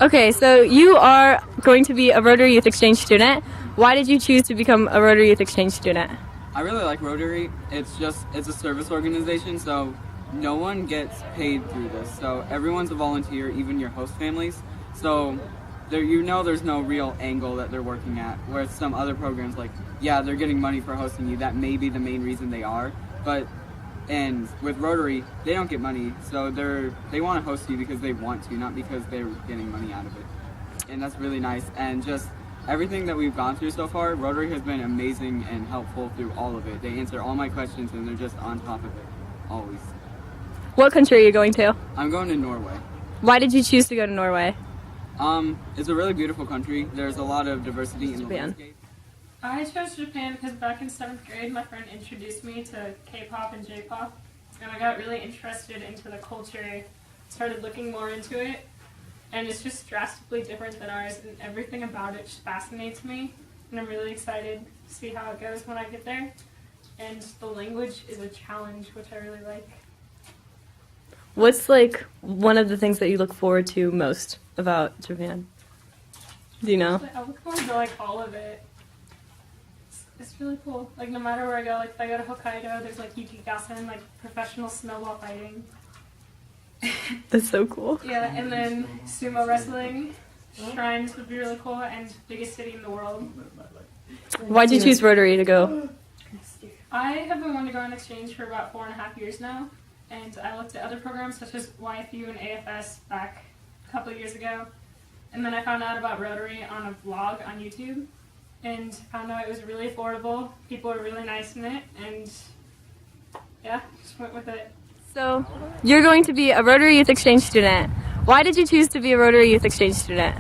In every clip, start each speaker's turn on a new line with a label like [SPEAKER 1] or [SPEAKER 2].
[SPEAKER 1] Okay, so you are going to be a Rotary Youth Exchange student. Why did you choose to become a Rotary Youth Exchange student?
[SPEAKER 2] I really like Rotary. It's a service organization, so no one gets paid through this. So everyone's a volunteer, even your host families. So there's no real angle that they're working at. Whereas some other programs, like, yeah, they're getting money for hosting you. That may be the main reason they are. And with Rotary, they don't get money. So they want to host you because they want to, not because they're getting money out of it. And that's really nice. And just everything that we've gone through so far, Rotary has been amazing and helpful through all of it. They answer all my questions and they're just on top of it, always.
[SPEAKER 1] What country are you going to?
[SPEAKER 2] I'm going to Norway.
[SPEAKER 1] Why did you choose to go to Norway?
[SPEAKER 2] It's a really beautiful country. There's a lot of diversity in the landscape.
[SPEAKER 3] I chose Japan because back in 7th grade, my friend introduced me to K-pop and J-pop, and I got really interested into the culture, started looking more into it, and it's just drastically different than ours, and everything about it just fascinates me, and I'm really excited to see how it goes when I get there. And the language is a challenge, which I really like.
[SPEAKER 1] What's like one of the things that you look forward to most about Japan? Do you know?
[SPEAKER 3] I look forward to like all of it. It's really cool. Like no matter where I go, like if I go to Hokkaido, there's like yukigassen, like professional snowball fighting.
[SPEAKER 1] That's so cool.
[SPEAKER 3] Yeah, and then sumo wrestling, shrines would be really cool, and biggest city in the world.
[SPEAKER 1] Why'd you choose Rotary to go?
[SPEAKER 3] I have been wanting to go on exchange for about 4.5 years now, and I looked at other programs such as YFU and AFS back a couple of years ago, and then I found out about Rotary on a vlog on YouTube, and found out it was really affordable, people were really nice in it, and yeah, just went with it.
[SPEAKER 1] So, you're going to be a Rotary Youth Exchange student. Why did you choose to be a Rotary Youth Exchange student?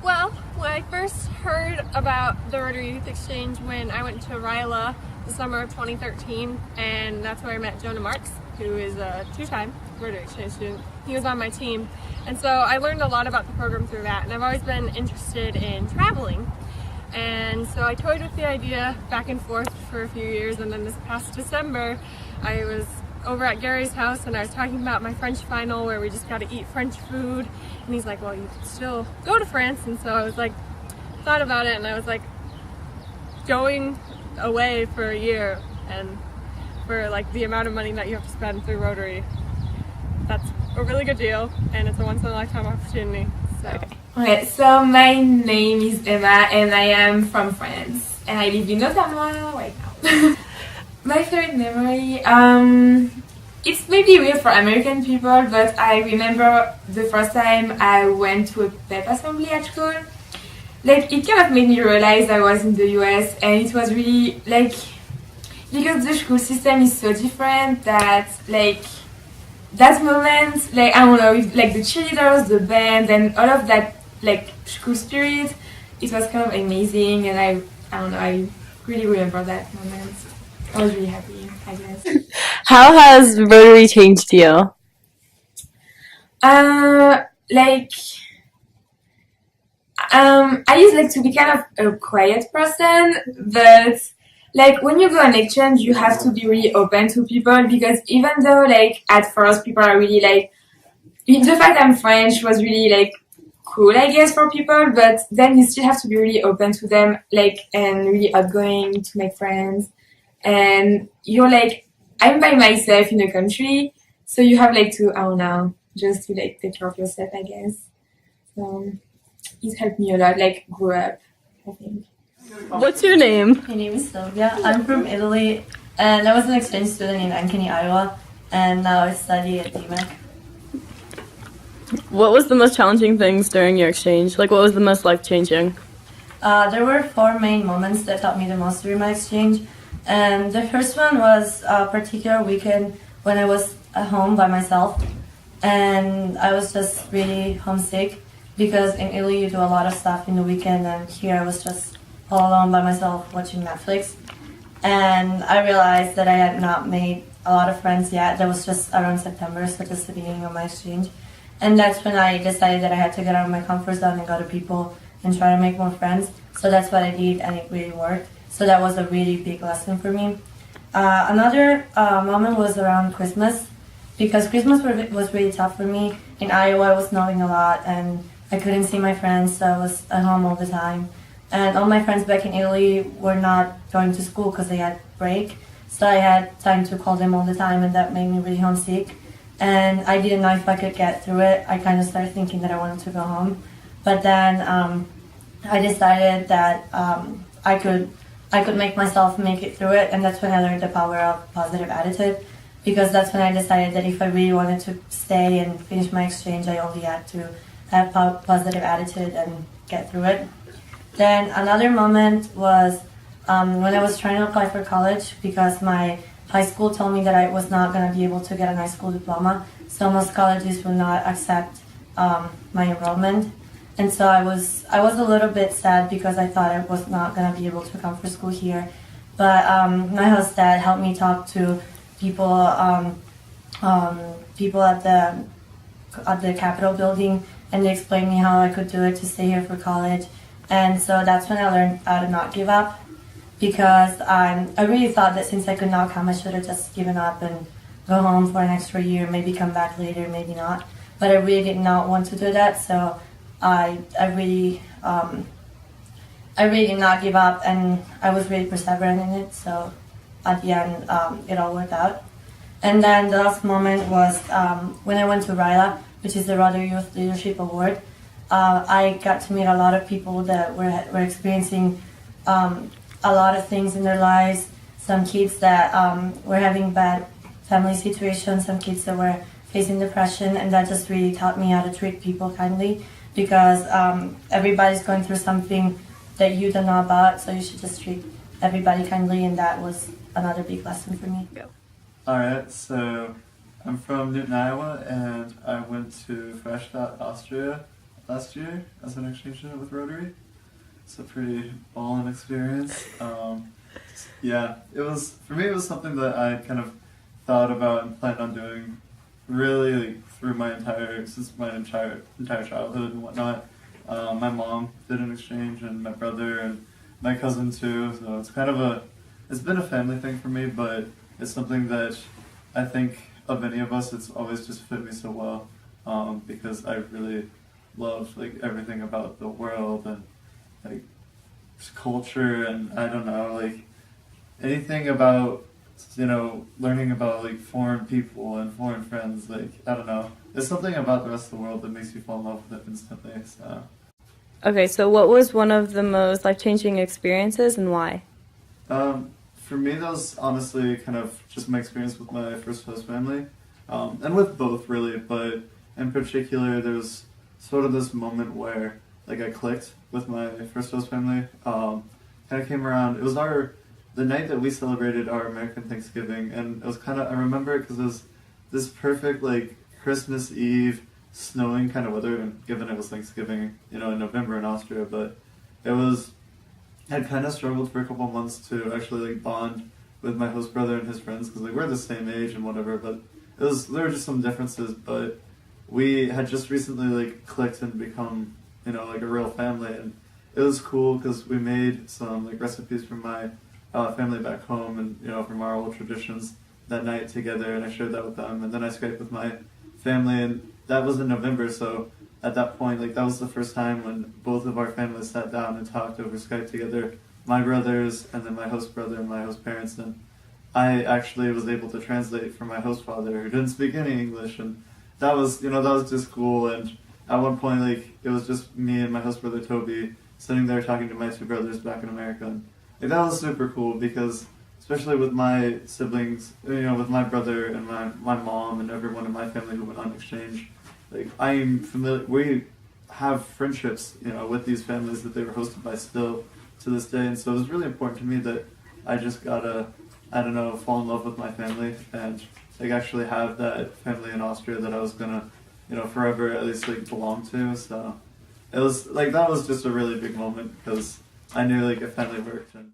[SPEAKER 4] Well, I first heard about the Rotary Youth Exchange when I went to Ryla the summer of 2013, and that's where I met Jonah Marks, who is a 2-time Rotary Exchange student. He was on my team, and so I learned a lot about the program through that, and I've always been interested in traveling. And so I toyed with the idea back and forth for a few years, and then this past December I was over at Gary's house and I was talking about my French final where we just got to eat French food, and he's like, well, you can still go to France. And so I was like, thought about it, and I was like, going away for a year and for like the amount of money that you have to spend through Rotary, that's a really good deal, and it's a once-in-a-lifetime opportunity. So.
[SPEAKER 5] Okay, so my name is Emma and I am from France and I live in Ottawa right now. My favorite memory, it's maybe weird for American people, but I remember the first time I went to a pep assembly at school. Like, it kind of made me realize I was in the US, and it was really, like, because the school system is so different that, like, that moment, like, I don't know, with, like, the cheerleaders, the band, and all of that, like, school spirit, it was kind of amazing, and I don't know, I really remember that moment. I was really happy, I guess.
[SPEAKER 1] How has Rotary changed you?
[SPEAKER 5] I used like to be kind of a quiet person, but like when you go on exchange, you have to be really open to people, because even though like at first people are really like, the fact I'm French was really like cool, I guess, for people, but then you still have to be really open to them, like, and really outgoing to make friends. And you're like, I'm by myself in a country, so you have like to, I don't know, just to like take care of yourself, I guess. So it helped me a lot, like grow up, I think.
[SPEAKER 1] What's your name?
[SPEAKER 6] My name is Sylvia. I'm from Italy, and I was an exchange student in Ankeny, Iowa, and now I study at DMAC.
[SPEAKER 1] What was the most challenging things during your exchange? Like, what was the most life-changing?
[SPEAKER 6] There were 4 main moments that taught me the most during my exchange, and the first one was a particular weekend when I was at home by myself, and I was just really homesick, because in Italy you do a lot of stuff in the weekend, and here I was just all alone by myself watching Netflix. And I realized that I had not made a lot of friends yet. That was just around September, so just the beginning of my exchange. And that's when I decided that I had to get out of my comfort zone and go to people and try to make more friends. So that's what I did, and it really worked. So that was a really big lesson for me. Another moment was around Christmas, because Christmas was really tough for me. In Iowa I was snowing a lot, and I couldn't see my friends, so I was at home all the time. And all my friends back in Italy were not going to school because they had break. So I had time to call them all the time, and that made me really homesick. And I didn't know if I could get through it. I kind of started thinking that I wanted to go home. But then I decided that I could make myself make it through it, and that's when I learned the power of positive attitude. Because that's when I decided that if I really wanted to stay and finish my exchange, I only had to have positive attitude and get through it. Then another moment was when I was trying to apply for college, because my high school told me that I was not going to be able to get an high school diploma, so most colleges would not accept my enrollment. And so I was a little bit sad because I thought I was not going to be able to come for school here. But my host dad helped me talk to people at the Capitol building, and they explained me how I could do it to stay here for college. And so that's when I learned how to not give up, because I really thought that since I could not come, I should have just given up and go home for an extra year, maybe come back later, maybe not. But I really did not want to do that, so I really did not give up, and I was really perseverant in it. So at the end, it all worked out. And then the last moment was when I went to RYLA, which is the Rotary Youth Leadership Award. I got to meet a lot of people that were experiencing a lot of things in their lives. Some kids that were having bad family situations, some kids that were facing depression, and that just really taught me how to treat people kindly, because everybody's going through something that you don't know about, so you should just treat everybody kindly, and that was another big lesson for me.
[SPEAKER 1] Go.
[SPEAKER 7] Alright, so I'm from Newton, Iowa, and I went to Freistadt, Austria last year as an exchange student with Rotary. It's a pretty ballin' experience. Yeah, for me it was something that I kind of thought about and planned on doing really through my entire childhood and whatnot. My mom did an exchange, and my brother and my cousin too, so it's been a family thing for me, but it's something that I think of any of us, it's always just fit me so well, because I really love like everything about the world and like culture, and I don't know, like anything about, learning about like foreign people and foreign friends, like I don't know, there's something about the rest of the world that makes you fall in love with it instantly. So
[SPEAKER 1] Okay, so what was one of the most life-changing experiences, and why?
[SPEAKER 7] For me, that was honestly kind of just my experience with my first host family, and with both really, but in particular, there was sort of this moment where like I clicked with my first host family. Kind of came around. It was the night that we celebrated our American Thanksgiving, and it was I remember it because it was this perfect like Christmas Eve snowing kind of weather, and given it was Thanksgiving, in November in Austria, but I'd kind of struggled for a couple months to actually like bond with my host brother and his friends, because like we're the same age and whatever, but there were just some differences, but we had just recently like clicked and become like a real family, and it was cool because we made some like recipes from my family back home, and from our old traditions that night together, and I shared that with them, and then I Skyped with my family, and that was in November, so at that point, like that was the first time when both of our families sat down and talked over Skype together, my brothers and then my host brother and my host parents, and I actually was able to translate for my host father who didn't speak any English, and that was just cool. And at one point, like it was just me and my host brother Toby sitting there talking to my two brothers back in America, and like, that was super cool, because especially with my siblings, with my brother and my mom and everyone in my family who went on exchange, like I'm familiar, we have friendships, with these families that they were hosted by still to this day, and so it was really important to me that I just gotta, fall in love with my family and like actually have that family in Austria that I was gonna, forever at least like belong to. So it was like that was just a really big moment, because I knew like it finally worked. And